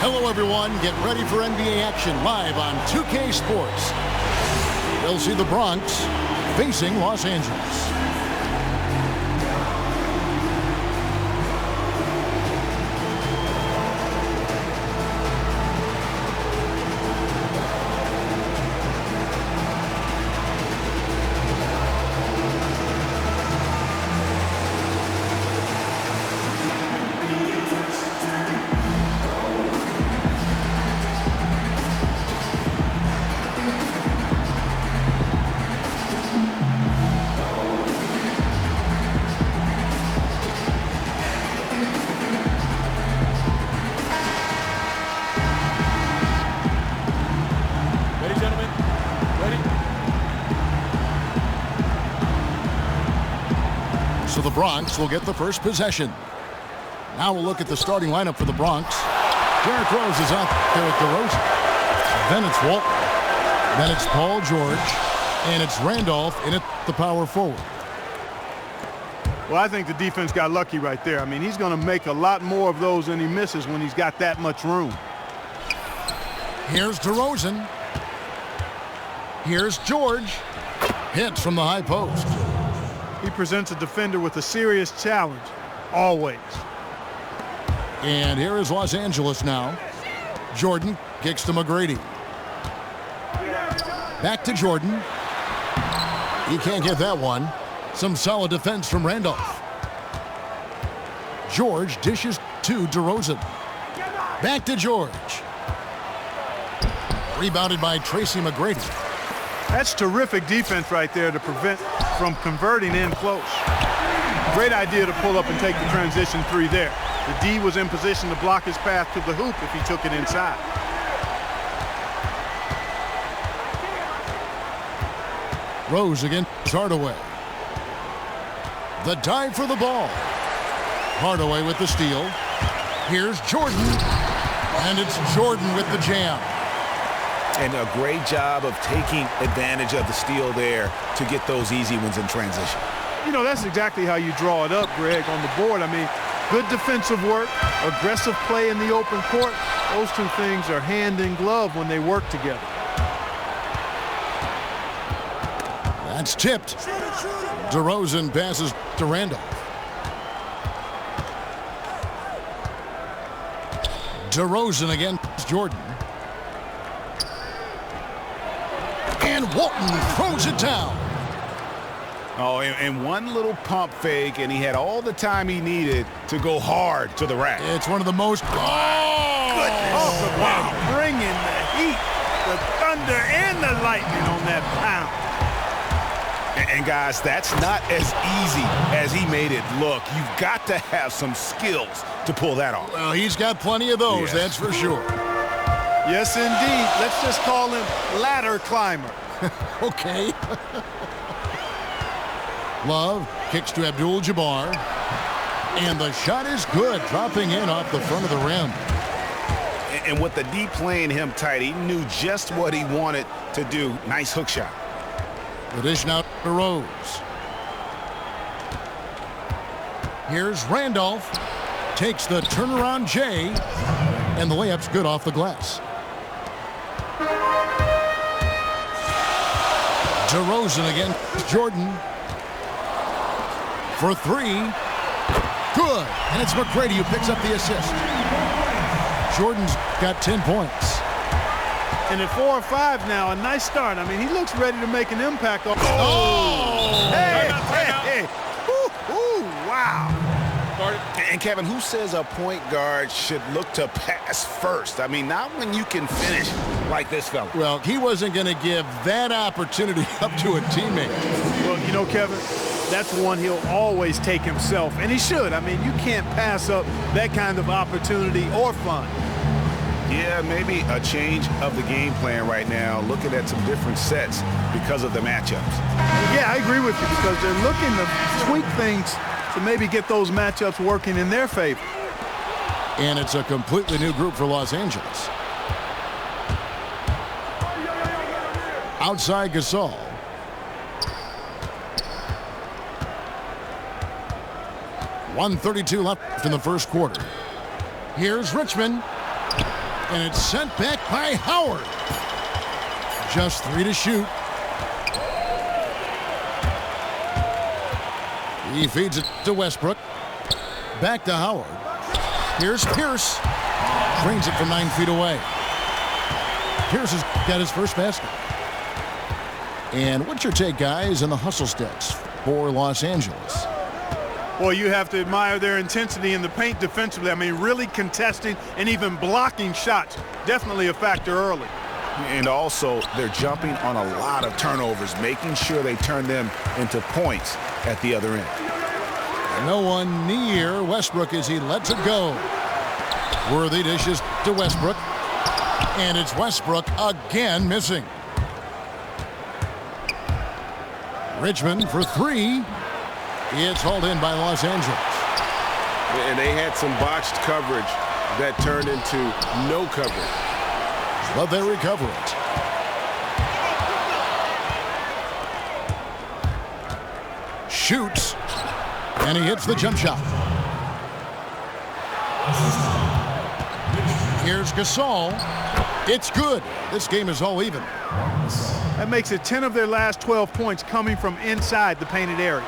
Hello, everyone. Get ready for NBA action live on 2K Sports. We'll see the Bronx facing Los Angeles. So the Bronx will get the first possession. Now we'll look at the starting lineup for the Bronx. Derrick Rose is out there at DeRozan. Then it's Walton. Then it's Paul George. And it's Randolph in at the power forward. Well, I think the defense got lucky right there. I mean, he's going to make a lot more of those than he misses when he's got that much room. Here's DeRozan. Here's George. Hits from the high post. He presents a defender with a serious challenge, always. And here is Los Angeles now. Jordan kicks to McGrady. Back to Jordan. He can't get that one. Some solid defense from Randolph. George dishes to DeRozan. Back to George. Rebounded by Tracy McGrady. That's terrific defense right there to prevent from converting in close. Great idea to pull up and take the transition three there. The D was in position to block his path to the hoop if he took it inside. Rose against Hardaway. The dive for the ball. Hardaway with the steal. Here's Jordan. And it's Jordan with the jam. And a great job of taking advantage of the steal there to get those easy ones in transition. You know, that's exactly how you draw it up, Greg, on the board. I mean, good defensive work, aggressive play in the open court. Those two things are hand in glove when they work together. That's tipped. DeRozan passes to Randolph. DeRozan against Jordan. And Walton throws it down. Oh, and one little pump fake, and he had all the time he needed to go hard to the rack. It's one of the most... Goodness. Oh, wow. Bringing the heat, the thunder, and the lightning on that pound. And guys, that's not as easy as he made it look. You've got to have some skills to pull that off. Well, he's got plenty of those, that's for sure. Yes, indeed. Let's just call him ladder climber. Okay. Love kicks to Abdul-Jabbar. And the shot is good, dropping in off the front of the rim. And with the D playing him tight, he knew just what he wanted to do. Nice hook shot. The dish now to Rose. Here's Randolph. Takes the turnaround J. And the layup's good off the glass. DeRozan against Jordan. For three. Good. And it's McGrady who picks up the assist. Jordan's got 10 points. And at 4 or 5 now, a nice start. I mean, he looks ready to make an impact. Oh! Hey! Ooh, wow. And Kevin, who says a point guard should look to pass first? I mean, not when you can finish like this fella. Well, he wasn't going to give that opportunity up to a teammate. Well, you know, Kevin, that's one he'll always take himself, and he should. I mean, you can't pass up that kind of opportunity or fun. Yeah, maybe a change of the game plan right now, looking at some different sets because of the matchups. Yeah, I agree with you because they're looking to tweak things to maybe get those matchups working in their favor. And it's a completely new group for Los Angeles. Outside Gasol. .132 left in the first quarter. Here's Richmond. And it's sent back by Howard. Just 3 to shoot. He feeds it to Westbrook. Back to Howard. Here's Pierce. Drains it from 9 feet away. Pierce has got his first basket. And what's your take, guys, on the hustle stats for Los Angeles? Well, you have to admire their intensity in the paint defensively. I mean, really contesting and even blocking shots. Definitely a factor early. And also, they're jumping on a lot of turnovers, making sure they turn them into points at the other end. No one near Westbrook as he lets it go. Worthy dishes to Westbrook. And it's Westbrook again missing. Richmond for 3. It's hauled in by Los Angeles. And they had some botched coverage that turned into no coverage. But they recover it. Shoots. And he hits the jump shot. Here's Gasol. It's good. This game is all even. That makes it 10 of their last 12 points coming from inside the painted area.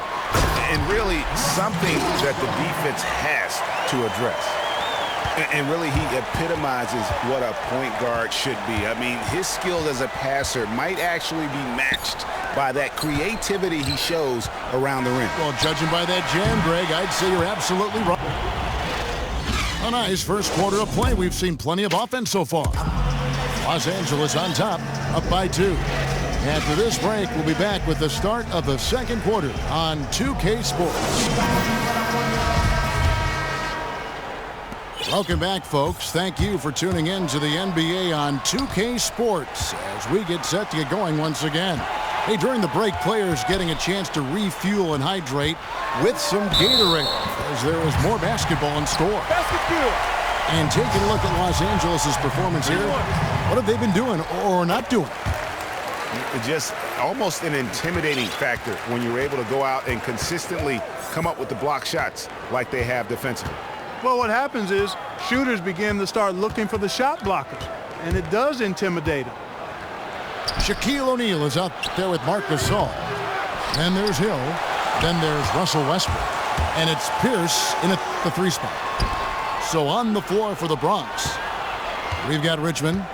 And really something that the defense has to address. And really he epitomizes what a point guard should be. I mean, his skill as a passer might actually be matched by that creativity he shows around the rim. Well, judging by that jam, Greg, I'd say you're absolutely right. A nice first quarter of play. We've seen plenty of offense so far. Los Angeles on top, up by 2. After this break, we'll be back with the start of the second quarter on 2K Sports. Welcome back, folks. Thank you for tuning in to the NBA on 2K Sports as we get set to get going once again. Hey, during the break, players getting a chance to refuel and hydrate with some Gatorade as there is more basketball in store. And taking a look at Los Angeles' performance here, what have they been doing or not doing? Just almost an intimidating factor when you're able to go out and consistently come up with the block shots like they have defensively. Well, what happens is shooters begin to start looking for the shot blockers, and it does intimidate them. Shaquille O'Neal is out there with Marc Gasol. Then there's Hill. Then there's Russell Westbrook. And it's Pierce in at the 3 spot. So on the floor for the Bronx, we've got Richmond.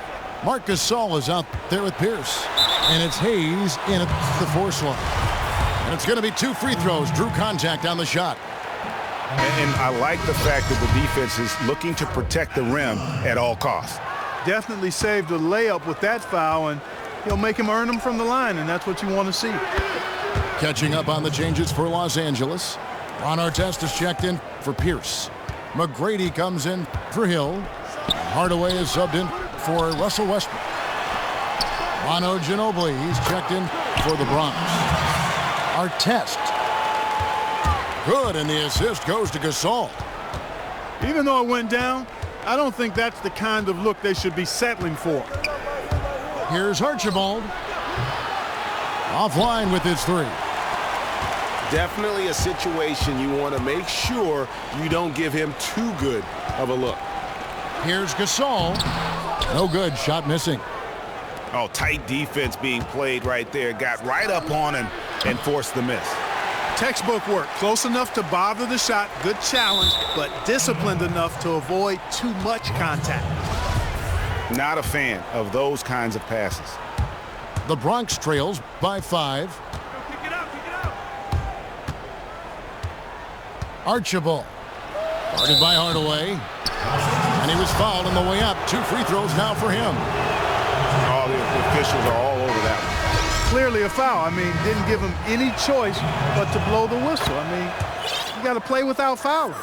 Marc Gasol is out there with Pierce. And it's Hayes in at the 4 slot. And it's going to be 2 free throws. Drew contact on the shot. And I like the fact that the defense is looking to protect the rim at all costs. Definitely saved a layup with that foul, and he'll make him earn them from the line, and that's what you want to see. Catching up on the changes for Los Angeles. Ron Artest is checked in for Pierce. McGrady comes in for Hill. Hardaway is subbed in for Russell Westbrook. Mono Ginobili, he's checked in for the Bronx. Artest. Good, and the assist goes to Gasol. Even though it went down, I don't think that's the kind of look they should be settling for. Here's Archibald. Offline with his 3. Definitely a situation you want to make sure you don't give him too good of a look. Here's Gasol. No good, shot missing. Oh, tight defense being played right there. Got right up on him and forced the miss. Textbook work, close enough to bother the shot, good challenge, but disciplined enough to avoid too much contact. Not a fan of those kinds of passes. The Bronx trails by 5. Kick it out, kick it out. Archibald. Guarded by Hardaway. And he was fouled on the way up. 2 free throws now for him. All the officials are all over that one. Clearly a foul. I mean, didn't give him any choice but to blow the whistle. I mean, you got to play without fouling.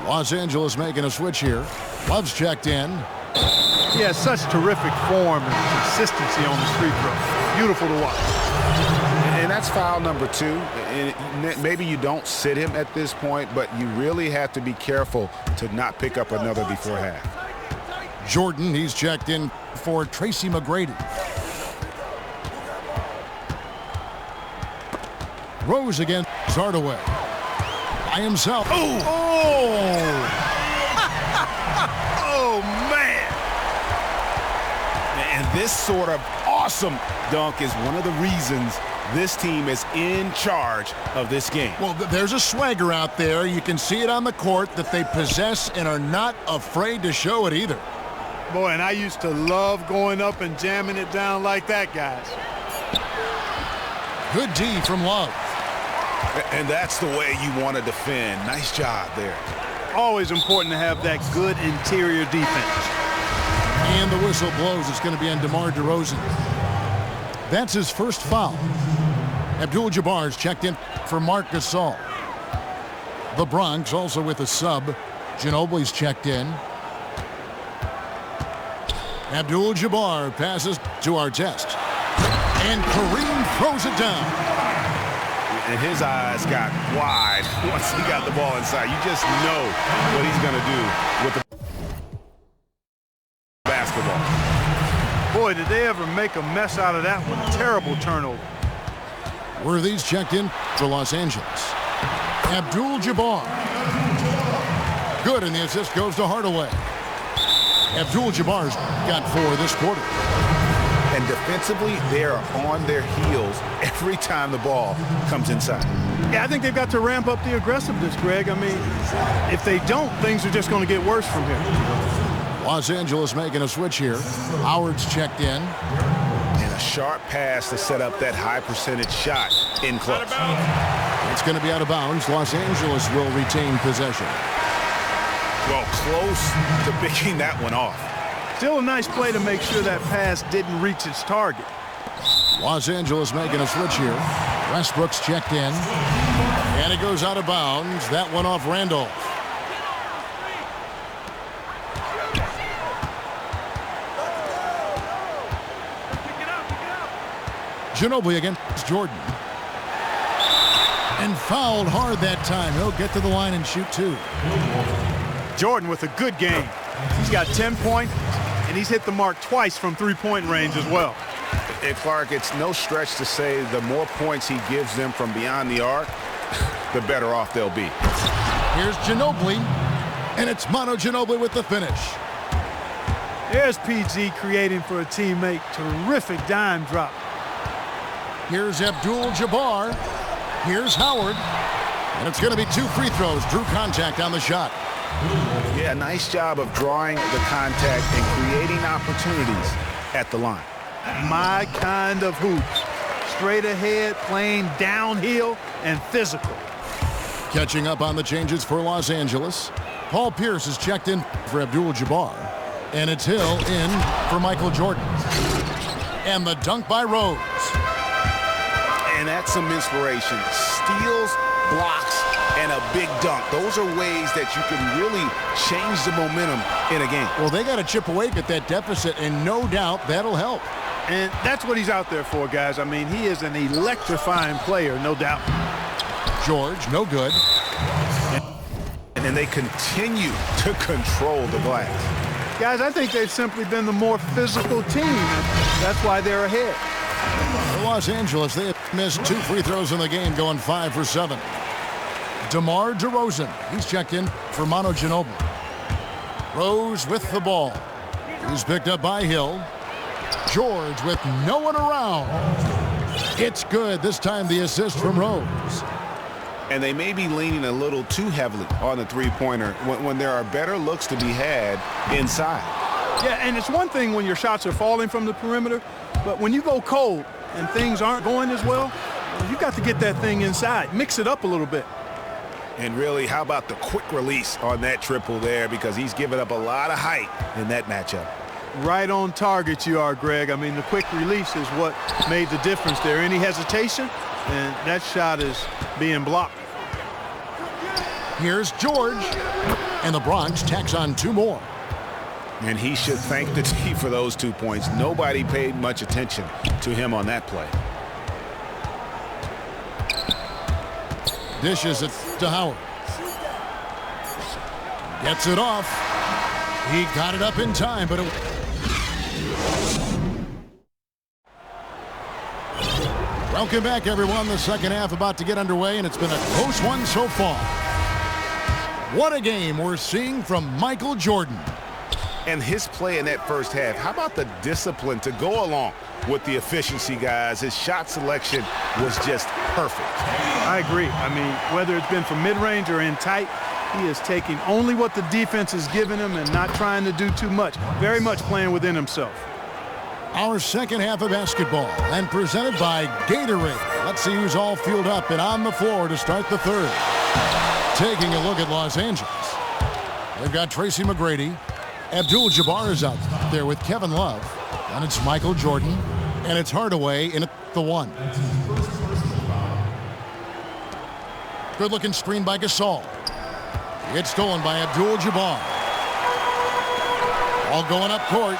Los Angeles making a switch here. Love's checked in. He has such terrific form and consistency on his free throw. Beautiful to watch. And that's foul number 2. And maybe you don't sit him at this point, but you really have to be careful to not pick up another before half. Jordan, he's checked in for Tracy McGrady. Rose against Hardaway. By himself. Oh! Oh, man! this sort of awesome dunk is one of the reasons this team is in charge of this game. Well, there's a swagger out there. You can see it on the court that they possess and are not afraid to show it either. Boy, and I used to love going up and jamming it down like that, guys. Good D from Love. And that's the way you want to defend. Nice job there. Always important to have that good interior defense. And the whistle blows. It's going to be on DeMar DeRozan. That's his first foul. Abdul-Jabbar's checked in for Marc Gasol. The Bronx also with a sub. Ginobili's checked in. Abdul-Jabbar passes to Artest. And Kareem throws it down. And his eyes got wide once he got the ball inside. You just know what he's going to do with the basketball. Boy, did they ever make a mess out of that one. Terrible turnover. Worthy's checked in for Los Angeles. Abdul-Jabbar. Good, and the assist goes to Hardaway. Abdul-Jabbar's got 4 this quarter. And defensively, they are on their heels every time the ball comes inside. Yeah, I think they've got to ramp up the aggressiveness, Greg. I mean, if they don't, things are just going to get worse from here. Los Angeles making a switch here. Howard's checked in. And a sharp pass to set up that high percentage shot in close. It's going to be out of bounds. Los Angeles will retain possession. Well, close to picking that one off. Still a nice play to make sure that pass didn't reach its target. Los Angeles making a switch here. Westbrook's checked in. And it goes out of bounds. That one off Randolph. Ginobili against Jordan. And fouled hard that time. He'll get to the line and shoot 2. Jordan with a good game. He's got 10 points, and he's hit the mark twice from three-point range as well. And Clark, it's no stretch to say the more points he gives them from beyond the arc, the better off they'll be. Here's Ginobili, and it's Manu Ginobili with the finish. There's PG creating for a teammate. Terrific dime drop. Here's Abdul-Jabbar. Here's Howard. And it's going to be 2 free throws. Drew contact on the shot. Yeah, nice job of drawing the contact and creating opportunities at the line. My kind of hoops. Straight ahead, playing downhill, and physical. Catching up on the changes for Los Angeles. Paul Pierce is checked in for Abdul-Jabbar. And it's Hill in for Michael Jordan. And the dunk by Rose. And that's some inspiration. Steals, blocks, and a big dunk. Those are ways that you can really change the momentum in a game. Well, they got to chip away at that deficit, and no doubt that'll help. And that's what he's out there for, guys. I mean, he is an electrifying player, no doubt. George, no good. And then they continue to control the glass. Guys, I think they've simply been the more physical team. That's why they're ahead. For Los Angeles, they have missed 2 free throws in the game, going 5 for 7. DeMar DeRozan, he's checked in for Manu Ginobili. Rose with the ball. He's picked up by Hill. George with no one around. It's good. This time the assist from Rose. And they may be leaning a little too heavily on the three-pointer when there are better looks to be had inside. Yeah, and it's one thing when your shots are falling from the perimeter, but when you go cold and things aren't going as well, you got to get that thing inside. Mix it up a little bit. And really, how about the quick release on that triple there, because he's given up a lot of height in that matchup. Right on target you are, Greg. I mean, the quick release is what made the difference there. Any hesitation, and that shot is being blocked. Here's George, and the Bronx tacks on 2 more. And he should thank the team for those 2 points. Nobody paid much attention to him on that play. Dishes it to Howard. Gets it off. He got it up in time, but it... Welcome back, everyone. The second half about to get underway, and it's been a close one so far. What a game we're seeing from Michael Jordan. And his play in that first half, how about the discipline to go along with the efficiency, guys? His shot selection was just perfect. I agree. I mean, whether it's been from mid-range or in tight, he is taking only what the defense is giving him and not trying to do too much. Very much playing within himself. Our second half of basketball and presented by Gatorade. Let's see who's all fueled up and on the floor to start the third. Taking a look at Los Angeles. They've got Tracy McGrady. Abdul-Jabbar is out there with Kevin Love. And it's Michael Jordan. And it's Hardaway in at the one. Good-looking screen by Gasol. It's stolen by Abdul-Jabbar. All going up court.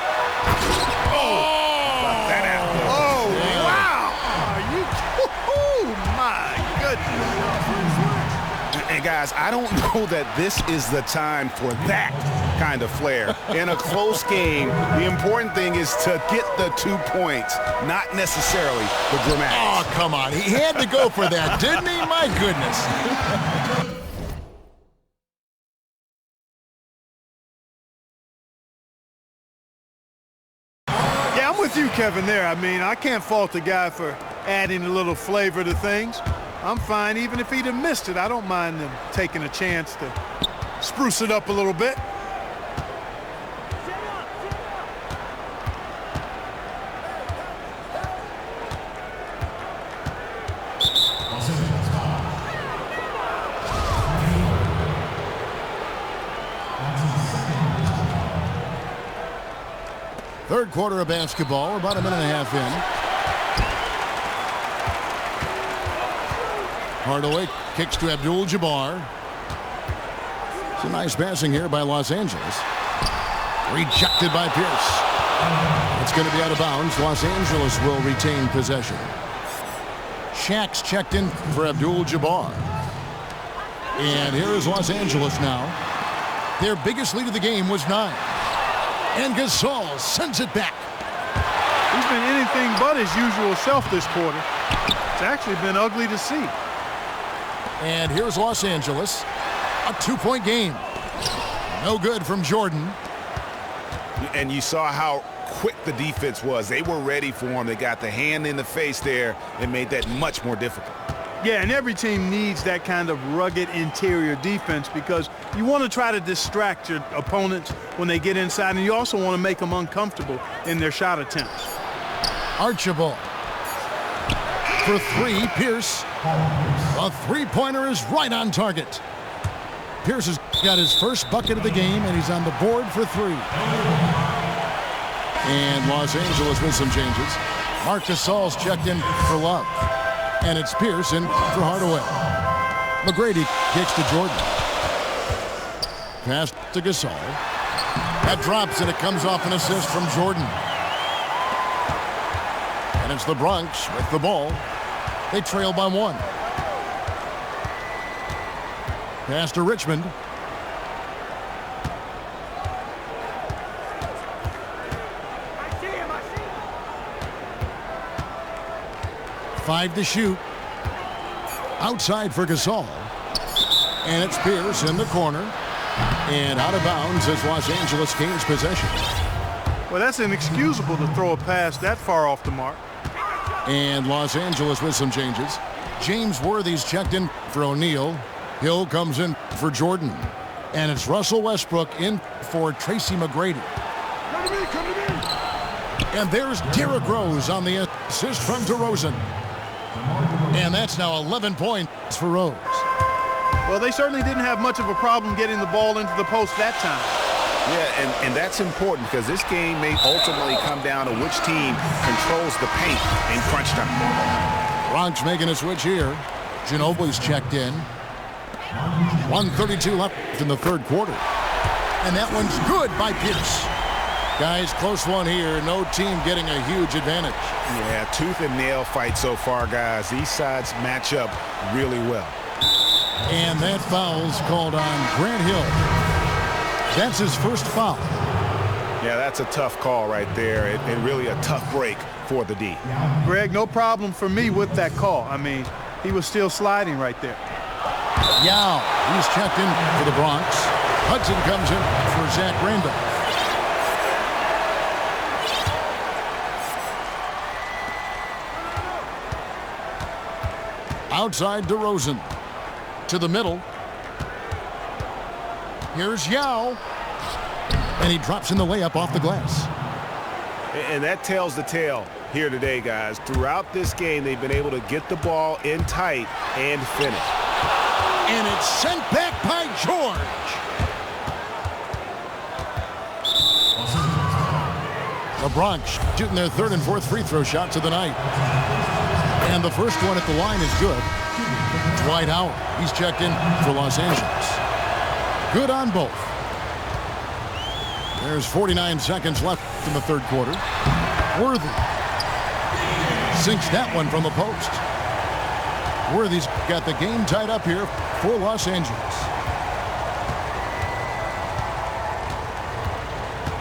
And guys, I don't know that this is the time for that kind of flair. In a close game, the important thing is to get the 2 points, not necessarily the dramatics. Oh, come on. He had to go for that, didn't he? My goodness. Yeah, I'm with you, Kevin, there. I mean, I can't fault the guy for adding a little flavor to things. I'm fine. Even if he'd have missed it, I don't mind them taking a chance to spruce it up a little bit. Third quarter of basketball, about a minute and a half in. Hardaway kicks to Abdul-Jabbar. Some nice passing here by Los Angeles. Rejected by Pierce. It's going to be out of bounds. Los Angeles will retain possession. Shaq's checked in for Abdul-Jabbar. And here is Los Angeles now. Their biggest lead of the game was 9. And Gasol sends it back. He's been anything but his usual self this quarter. It's actually been ugly to see. And here's Los Angeles. A 2-point game. No good from Jordan. And you saw how quick the defense was. They were ready for him. They got the hand in the face there and made that much more difficult. Yeah, and every team needs that kind of rugged interior defense because you want to try to distract your opponents when they get inside, and you also want to make them uncomfortable in their shot attempts. Archibald. For 3, Pierce. A three-pointer is right on target. Pierce has got his first bucket of the game, and he's on the board for 3. And Los Angeles with some changes. Marc Gasol's checked in for Love. And it's Pierce in for Hardaway. McGrady kicks to Jordan. Pass to Gasol. That drops, and it comes off an assist from Jordan. And it's the Bronx with the ball. They trail by 1. Pass to Richmond. Five to shoot. Outside for Gasol. And it's Pierce in the corner. And out of bounds as Los Angeles gains possession. Well, that's inexcusable to throw a pass that far off the mark. And Los Angeles with some changes. James Worthy's checked in for O'Neal. Hill comes in for Jordan. And it's Russell Westbrook in for Tracy McGrady. And there's Derrick Rose on the assist from DeRozan. And that's now 11 points for Rose. Well, they certainly didn't have much of a problem getting the ball into the post that time. Yeah, and that's important because this game may ultimately come down to which team controls the paint in crunch time. Bronx making a switch here. Ginobili's checked in. 1:32 left in the third quarter. And that one's good by Pierce. Guys, close one here. No team getting a huge advantage. Yeah, tooth and nail fight so far, guys. These sides match up really well. And that foul's called on Grant Hill. That's his first foul. Yeah, that's a tough call right there, and really a tough break for the D. Greg, no problem for me with that call. I mean, he was still sliding right there. Yao, he's checked in for the Bronx. Hudson comes in for Zach Randolph. Outside DeRozan. To the middle. Here's Yao. And he drops in the layup off the glass. And that tells the tale here today, guys. Throughout this game, they've been able to get the ball in tight and finish. And it's sent back by George. The Bronx shooting their third and fourth free throw shots of the night. And the first one at the line is good. Dwight Howard, he's checked in for Los Angeles. Good on both. There's 49 seconds left in the third quarter. Worthy sinks that one from the post. Worthy's got the game tied up here for Los Angeles.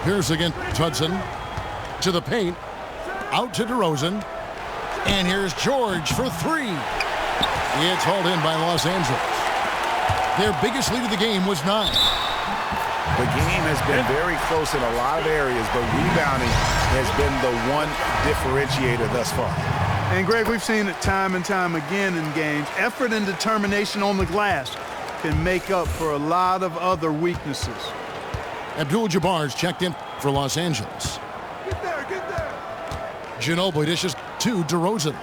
Here's again Hudson to the paint. Out to DeRozan. And here's George for three. It's hauled in by Los Angeles. Their biggest lead of the game was 9. The game has been very close in a lot of areas, but rebounding has been the one differentiator thus far. And, Greg, we've seen it time and time again in games. Effort and determination on the glass can make up for a lot of other weaknesses. Abdul-Jabbar's checked in for Los Angeles. Get there, get there. Ginobili dishes to DeRozan.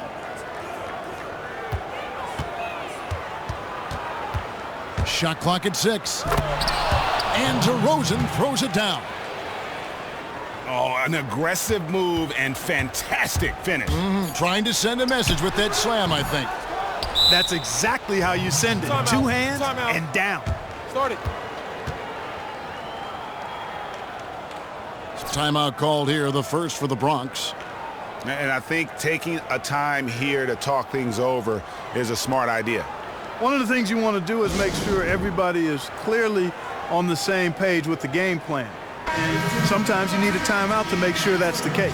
Shot clock at 6. And DeRozan throws it down. Oh, an aggressive move and fantastic finish. Trying to send a message with that slam, I think. That's exactly how you send it. Time Two out. hands Time out. and down. Start it. Timeout called here, the first for the Bronx. And I think taking a time here to talk things over is a smart idea. One of the things you want to do is make sure everybody is clearly on the same page with the game plan. And sometimes you need a timeout to make sure that's the case.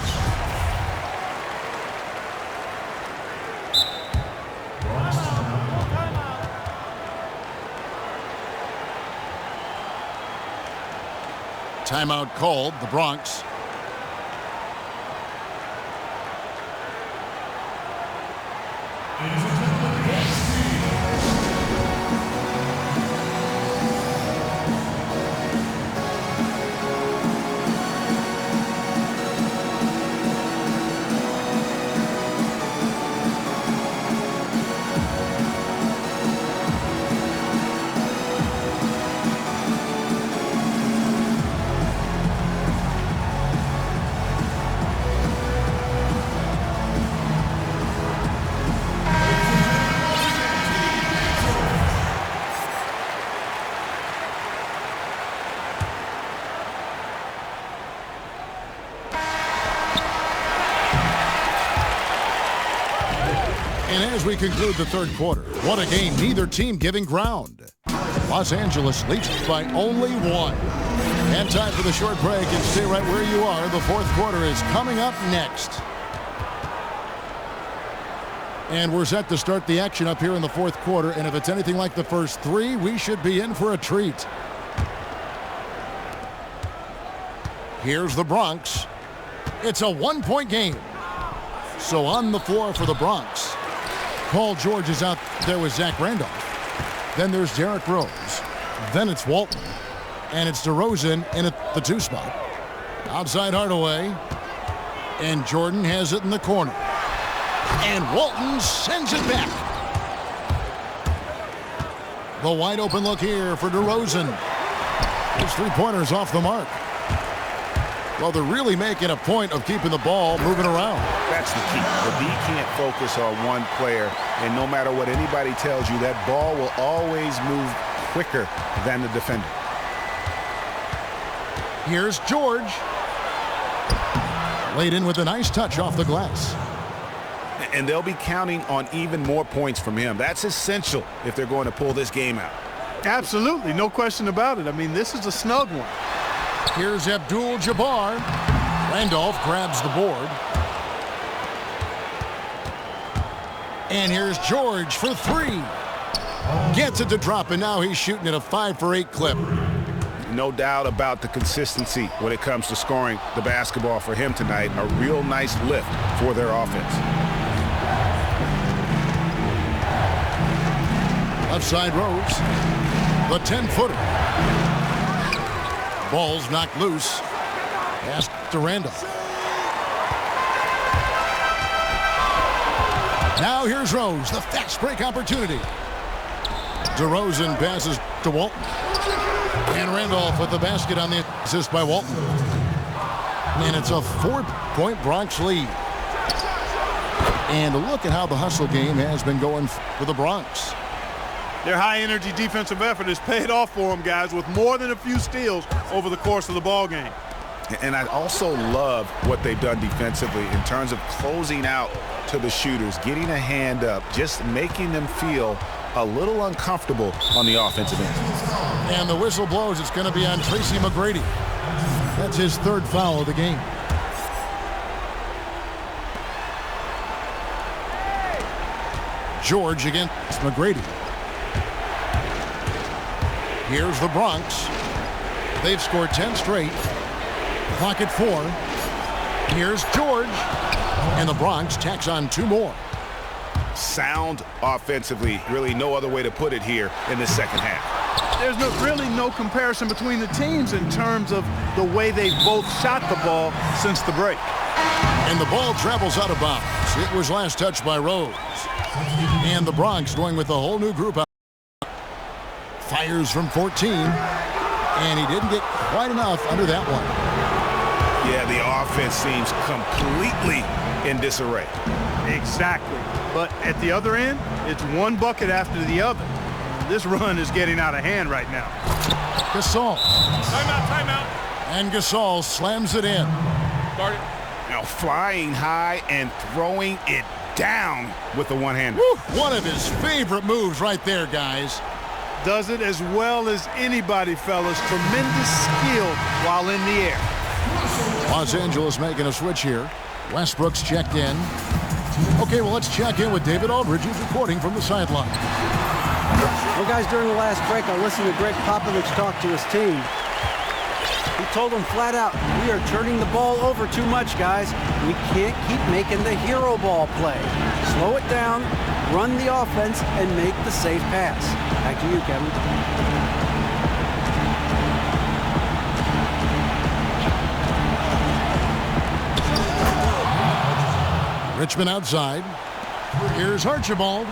Timeout called, the Bronx. And as we conclude the third quarter, what a game, neither team giving ground. Los Angeles leads by only 1. And time for the short break, and stay right where you are. The fourth quarter is coming up next. And we're set to start the action up here in the fourth quarter, and if it's anything like the first 3, we should be in for a treat. Here's the Bronx. It's a 1-point game. So on the floor for the Bronx, Paul George is out there with Zach Randolph. Then there's Derrick Rose. Then it's Walton. And it's DeRozan in at the 2 spot. Outside Hardaway. And Jordan has it in the corner. And Walton sends it back. The wide open look here for DeRozan. His 3-pointers off the mark. Well, they're really making a point of keeping the ball moving around. That's the key. The D can't focus on one player, and no matter what anybody tells you, that ball will always move quicker than the defender. Here's George. Laid in with a nice touch off the glass. And they'll be counting on even more points from him. That's essential if they're going to pull this game out. Absolutely, no question about it. I mean, this is a snug one. Here's Abdul-Jabbar. Randolph grabs the board. And here's George for 3. Gets it to drop, and now he's shooting at a 5-for-8 clip. No doubt about the consistency when it comes to scoring the basketball for him tonight. A real nice lift for their offense. Left side Rose. The 10-footer. Ball's knocked loose. Pass to Randall. Now here's Rose, the fast break opportunity. DeRozan passes to Walton. And Randolph with the basket on the assist by Walton. And it's a 4-point Bronx lead. And look at how the hustle game has been going for the Bronx. Their high-energy defensive effort has paid off for them, guys, with more than a few steals over the course of the ball game. And I also love what they've done defensively in terms of closing out to the shooters, getting a hand up, just making them feel a little uncomfortable on the offensive end. And the whistle blows. It's going to be on Tracy McGrady. That's his 3rd foul of the game. George against McGrady. Here's the Bronx. They've scored 10 straight. Clock at 4. Here's George. And the Bronx tacks on 2 more. Sound offensively, really no other way to put it here in the second half. There's really no comparison between the teams in terms of the way they've both shot the ball since the break. And the ball travels out of bounds. It was last touched by Rose. And the Bronx going with a whole new group. Fires from 14. And he didn't get quite enough under that one. Yeah, the offense seems completely in disarray. Exactly. But at the other end, it's one bucket after the other. This run is getting out of hand right now. Gasol. Timeout. And Gasol slams it in. Guard it. Now flying high and throwing it down with the one-hander. One of his favorite moves right there, guys. Does it as well as anybody, fellas. Tremendous skill while in the air. Los Angeles making a switch here. Westbrook's checked in. Okay, well, let's check in with David Aldridge, who's reporting from the sideline. Well, guys, during the last break, I listened to Greg Popovich talk to his team. He told them flat out, we are turning the ball over too much, guys. We can't keep making the hero ball play. Slow it down, run the offense, and make the safe pass. Back to you, Kevin. Richmond outside. Here's Archibald.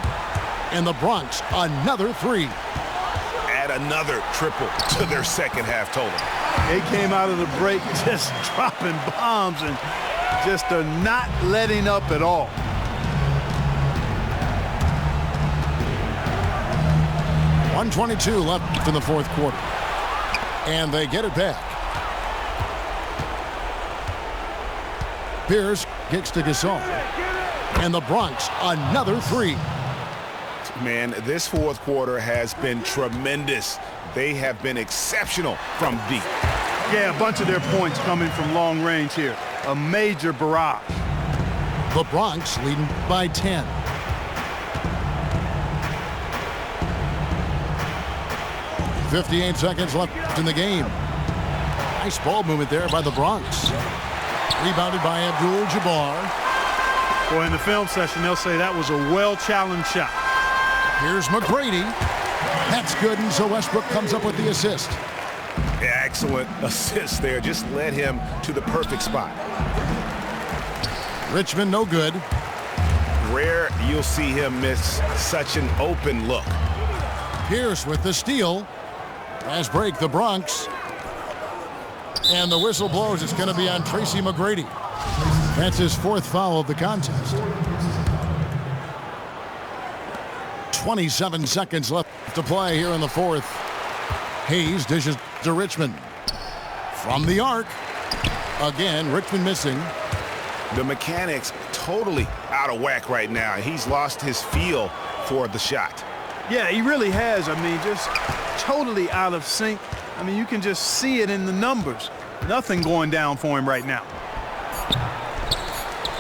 And the Bronx, another 3. Add another triple to their second half total. They came out of the break just dropping bombs and just are not letting up at all. .122 left in the 4th quarter. And they get it back. Pierce kicks to Gasol. And the Bronx, another 3. Man, this 4th quarter has been tremendous. They have been exceptional from deep. Yeah, a bunch of their points coming from long range here. A major barrage. The Bronx leading by 10. .58 seconds left in the game. Nice ball movement there by the Bronx. Rebounded by Abdul-Jabbar. Boy, in the film session, they'll say that was a well-challenged shot. Here's McGrady. That's good, and so Westbrook comes up with the assist. Excellent assist there. Just led him to the perfect spot. Richmond no good. Rare you'll see him miss such an open look. Pierce with the steal. Fast break, the Bronx. And the whistle blows. It's going to be on Tracy McGrady. That's his 4th foul of the contest. 27 seconds left to play here in the 4th. Hayes dishes to Richmond. From the arc. Again, Richmond missing. The mechanics totally out of whack right now. He's lost his feel for the shot. Yeah, he really has. I mean, just totally out of sync. I mean, you can just see it in the numbers. Nothing going down for him right now.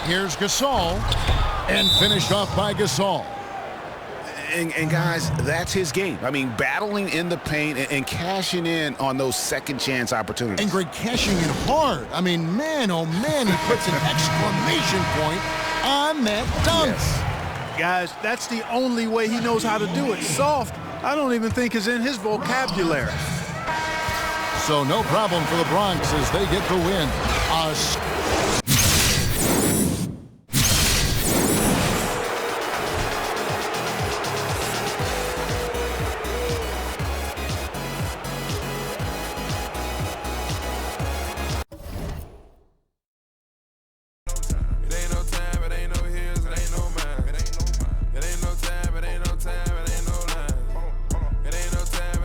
Here's Gasol. And finished off by Gasol. And guys, that's his game. I mean, battling in the paint and cashing in on those second chance opportunities. And Greg cashing in hard. I mean, man, oh man, he puts an exclamation point on that dunk. Yes. Guys, that's the only way he knows how to do it. Soft, I don't even think is in his vocabulary. So no problem for the Bronx as they get the win.